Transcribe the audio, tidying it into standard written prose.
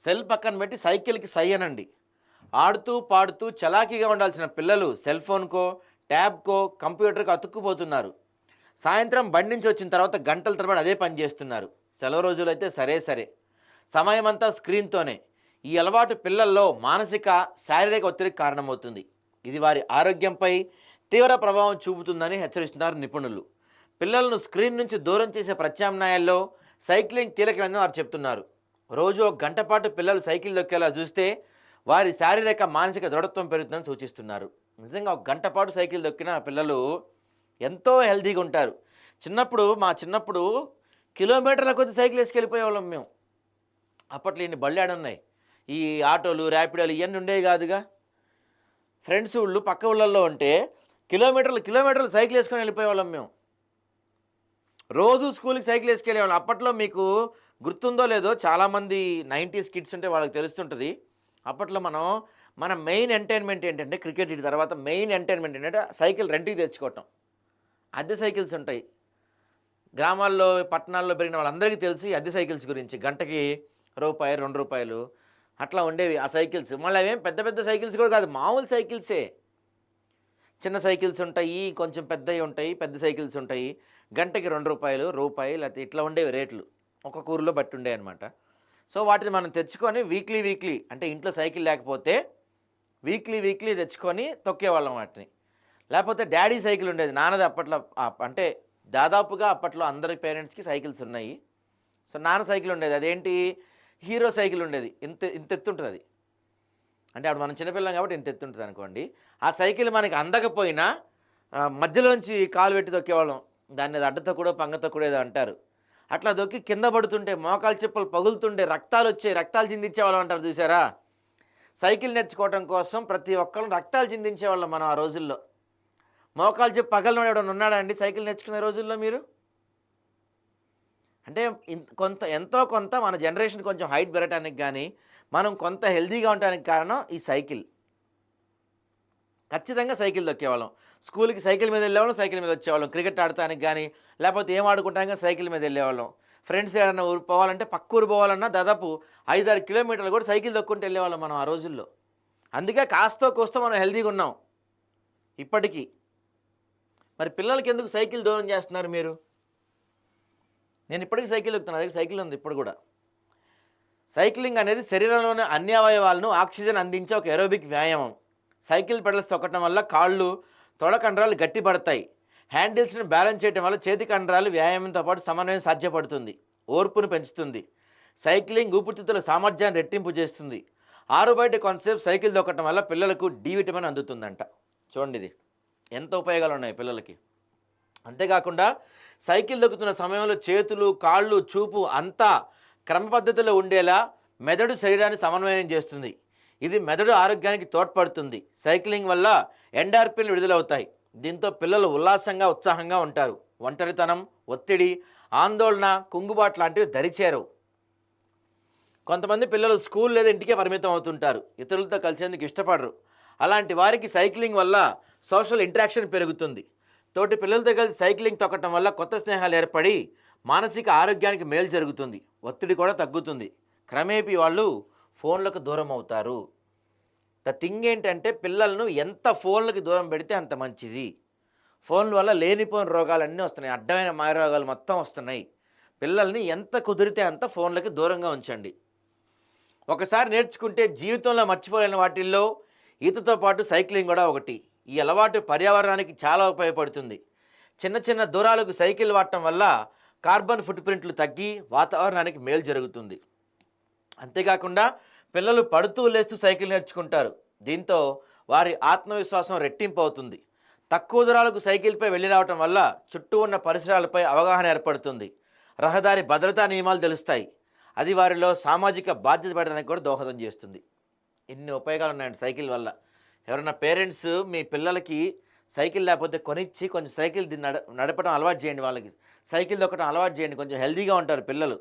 Cell పక్కన పెట్టి సైకిల్‌కి సై అనండి. ఆడుతూ, పాడుతూ చలాకీగా ఉండాల్సిన పిల్లలు సెల్ ఫోన్‌కో, ట్యాబ్‌కో, కంప్యూటర్‌కో అతుక్కుపోతున్నారు. సాయంత్రం బండి నుంచి వచ్చిన తర్వాత గంటల తరబడి అదే పని చేస్తున్నారు. సెలవు రోజులైతే సరే సరే. సమయమంతా స్క్రీన్‌తోనే. ఈ అలవాటు పిల్లల్లో మానసిక, శారీరక ఒత్తిడికి కారణమవుతుంది. ఇది వారి ఆరోగ్యంపై తీవ్ర ప్రభావం చూపుతుందని హెచ్చరిస్తున్నారు నిపుణులు. పిల్లలను స్క్రీన్ నుంచి దూరం చేసే ప్రత్యామ్నాయాల్లో సైక్లింగ్ కీలకమని వారు చెప్తున్నారు. రోజు ఒక గంట పాటు పిల్లలు సైకిల్ దొక్కేలా చూస్తే వారి శారీరక, మానసిక దృఢత్వం పెరుగుతుందని సూచిస్తున్నారు. నిజంగా ఒక గంట పాటు సైకిల్ దొక్కిన పిల్లలు ఎంతో హెల్తీగా ఉంటారు. మా చిన్నప్పుడు కిలోమీటర్ల కొద్ది సైకిల్ వేసుకెళ్ళిపోయేవాళ్ళం మేము. అప్పట్లో ఇన్ని బళ్ళేడున్నాయి. ఈ ఆటోలు, ర్యాపిడోలు ఇయన్నీ ఉండేవి కాదుగా. ఫ్రెండ్స్ ఊళ్ళు పక్క ఊళ్ళల్లో ఉంటే కిలోమీటర్లు సైకిల్ వేసుకొని వెళ్ళిపోయేవాళ్ళం మేము. రోజు స్కూల్‌కి సైకిల్ వేసుకెళ్ళేవాళ్ళం. అప్పట్లో మీకు గుర్తుందో లేదో చాలామంది 90స్ కిడ్స్ ఉంటే వాళ్ళకి తెలుస్తుంటది. అప్పట్లో మన మెయిన్ ఎంటర్‌టైన్‌మెంట్ ఏంటంటే క్రికెట్ తర్వాత మెయిన్ ఎంటర్‌టైన్‌మెంట్ ఏంటంటే సైకిల్ రెంట్‌కి తెచ్చుకోవటం. అద్దె సైకిల్స్ ఉంటాయి. గ్రామాల్లో, పట్టణాల్లో పెరిగిన వాళ్ళందరికీ తెలుసు ఈ అద్దె సైకిల్స్ గురించి. గంటకి రూపాయి, రూ. 2 అట్లా ఉండేవి ఆ సైకిల్స్. మళ్ళీ అవేం పెద్ద పెద్ద సైకిల్స్ కూడా కాదు. మామూలు సైకిల్సే. చిన్న సైకిల్స్ ఉంటాయి, కొంచెం పెద్దవి ఉంటాయి, పెద్ద సైకిల్స్ ఉంటాయి. గంటకి రూ. 2, రూపాయి లేకపోతే ఇట్లా ఉండేవి రేట్లు. ఒక్కొక్క ఊరిలో బట్టి ఉండేవన్నమాట. సో, వాటిని మనం తెచ్చుకొని వీక్లీ అంటే ఇంట్లో సైకిల్ లేకపోతే వీక్లీ తెచ్చుకొని తొక్కేవాళ్ళం వాటిని. లేకపోతే డ్యాడీ సైకిల్ ఉండేది. నాన్నది అప్పట్లో అంటే దాదాపుగా అప్పట్లో అందరి పేరెంట్స్‌కి సైకిల్స్ ఉన్నాయి. సో, నాన్న సైకిల్ ఉండేది. అదేంటి హీరో సైకిల్ ఉండేది. ఇంత ఎత్తుంటదది. అంటే అప్పుడు మనం చిన్నపిల్లం కాబట్టి ఇంత ఎత్తుంటదనుకోండి. ఆ సైకిల్ మనకి అందకపోయినా మధ్యలోంచి కాలు పెట్టి తొక్కేవాళ్ళం. దాన్ని ఏదో అడ్డతొక్కుడో, పంగతొక్కుడో ఏదో అంటారు. అట్లా దొక్కి కింద పడుతుంటే మోకాలు చెప్పులు పగులుతుంటే రక్తాలు చిందించేవాళ్ళం అంటారు చూసారా? సైకిల్ నేర్చుకోవడం కోసం ప్రతి ఒక్కళ్ళం రక్తాలు చిందించేవాళ్ళం మనం ఆ రోజుల్లో. మోకాలు చెప్పు పగలనోడు ఎవడన్నా ఉన్నాడా అండి సైకిల్ నేర్చుకునే రోజుల్లో మీరు? అంటే ఎంతో కొంత మన జనరేషన్ కొంచెం హైట్ పెరగటానికి గానీ, మనం కొంత హెల్తీగా ఉండటానికి కారణం ఈ సైకిల్. ఖచ్చితంగా సైకిల్ తొక్కేవాళ్ళం. స్కూల్‌కి సైకిల్ మీద వెళ్ళేవాళ్ళం, సైకిల్ మీద వచ్చేవాళ్ళం. క్రికెట్ ఆడటానికి గానీ, లేకపోతే ఏం ఆడుకుంటానికి గానీ సైకిల్ మీద వెళ్ళేవాళ్ళం. ఫ్రెండ్స్ ఏడన్నా ఊరు పోవాలంటే పక్క ఊరు పోవాలన్నా దాదాపు 5, 6 కిలోమీటర్లు కూడా సైకిల్ తొక్కుంటూ వెళ్ళేవాళ్ళం మనం ఆ రోజుల్లో. అందుకే కాస్తో కూస్తో మనం హెల్తీగా ఉన్నాం ఇప్పటికి. మరి పిల్లలకెందుకు సైకిల్ దూరం చేస్తున్నారు మీరు? నేను ఇప్పటికి సైకిల్ తొక్కుతాను. నా దగ్గర సైకిల్ ఉంది ఇప్పుడు గూడా. సైక్లింగ్ అనేది శరీరంలోని అన్ని అవయవాలను ఆక్సిజన్ అందించే ఒక ఏరోబిక్ వ్యాయామం. సైకిల్ పెడల్స్ తొక్కటం వల్ల కాళ్ళు, తొడ కండరాలు గట్టిపడతాయి. హ్యాండిల్స్‌ని బ్యాలెన్స్ చేయడం వల్ల చేతి కండరాలు వ్యాయామంతో పాటు సమన్వయం సాధ్యపడుతుంది. ఓర్పును పెంచుతుంది. సైక్లింగ్ ఊపిరితిత్తుల సామర్థ్యాన్ని రెట్టింపు చేస్తుంది. ఆరు బయట కొంతసేపు సైకిల్ తొక్కటం వల్ల పిల్లలకు డి విటమిన్ అందుతుందంట. చూడండి ఇది. ఎంత ఉపయోగాలు ఉన్నాయి పిల్లలకి. అంతేకాకుండా సైకిల్ దొక్కుతున్న సమయంలో చేతులు, కాళ్ళు, చూపు అంతా క్రమపద్ధతిలో ఉండేలా మెదడు శరీరాన్ని సమన్వయం చేస్తుంది. ఇది మెదడు ఆరోగ్యానికి తోడ్పడుతుంది. సైక్లింగ్ వల్ల ఎండార్ఫిన్‌లు విడుదలవుతాయి. దీంతో పిల్లలు ఉల్లాసంగా, ఉత్సాహంగా ఉంటారు. ఒంటరితనం, ఒత్తిడి, ఆందోళన, కుంగుబాటు లాంటివి దరిచేరవు. కొంతమంది పిల్లలు స్కూల్ లేదా ఇంటికే పరిమితం అవుతుంటారు. ఇతరులతో కలిసేందుకు ఇష్టపడరు. అలాంటి వారికి సైక్లింగ్ వల్ల సోషల్ ఇంటరాక్షన్ పెరుగుతుంది. తోటి పిల్లలతో కలిసి సైక్లింగ్ తొక్కటం వల్ల కొత్త స్నేహాలు ఏర్పడి మానసిక ఆరోగ్యానికి మేలు జరుగుతుంది. ఒత్తిడి కూడా తగ్గుతుంది. క్రమేపీ వాళ్ళు ఫోన్లకు దూరం అవుతారు. ద థింగ్ ఏంటంటే పిల్లలను ఎంత ఫోన్లకి దూరం పెడితే అంత మంచిది. ఫోన్ల వల్ల లేనిపోయిన రోగాలన్నీ వస్తున్నాయి. అడ్డమైన మాయ రోగాలు మొత్తం వస్తున్నాయి. పిల్లల్ని ఎంత కుదిరితే అంత ఫోన్లకి దూరంగా ఉంచండి. ఒకసారి నేర్చుకుంటే జీవితంలో మర్చిపోలేని వాటిల్లో ఈతతో పాటు సైక్లింగ్ కూడా ఒకటి. ఈ అలవాటు పర్యావరణానికి చాలా ఉపయోగపడుతుంది. చిన్న చిన్న దూరాలకు సైకిల్ వాడటం వల్ల కార్బన్ ఫుట్ ప్రింట్లు తగ్గి వాతావరణానికి మేలు జరుగుతుంది. అంతేకాకుండా పిల్లలు పడుతూ లేస్తూ సైకిల్ నేర్చుకుంటారు. దీంతో వారి ఆత్మవిశ్వాసం రెట్టింపు అవుతుంది. తక్కువ దూరాలకు సైకిల్పై వెళ్ళి రావటం వల్ల చుట్టూ ఉన్న పరిసరాలపై అవగాహన ఏర్పడుతుంది. రహదారి భద్రతా నియమాలు తెలుస్తాయి. అది వారిలో సామాజిక బాధ్యత పడడానికి కూడా దోహదం చేస్తుంది. ఇన్ని ఉపయోగాలు ఉన్నాయండి సైకిల్ వల్ల. ఎవరైనా పేరెంట్స్ మీ పిల్లలకి సైకిల్ లేకపోతే కొనిచ్చి కొంచెం సైకిల్ నడపడం అలవాటు చేయండి. వాళ్ళకి సైకిల్ దొక్కడం అలవాటు చేయండి. కొంచెం హెల్తీగా ఉంటారు పిల్లలు.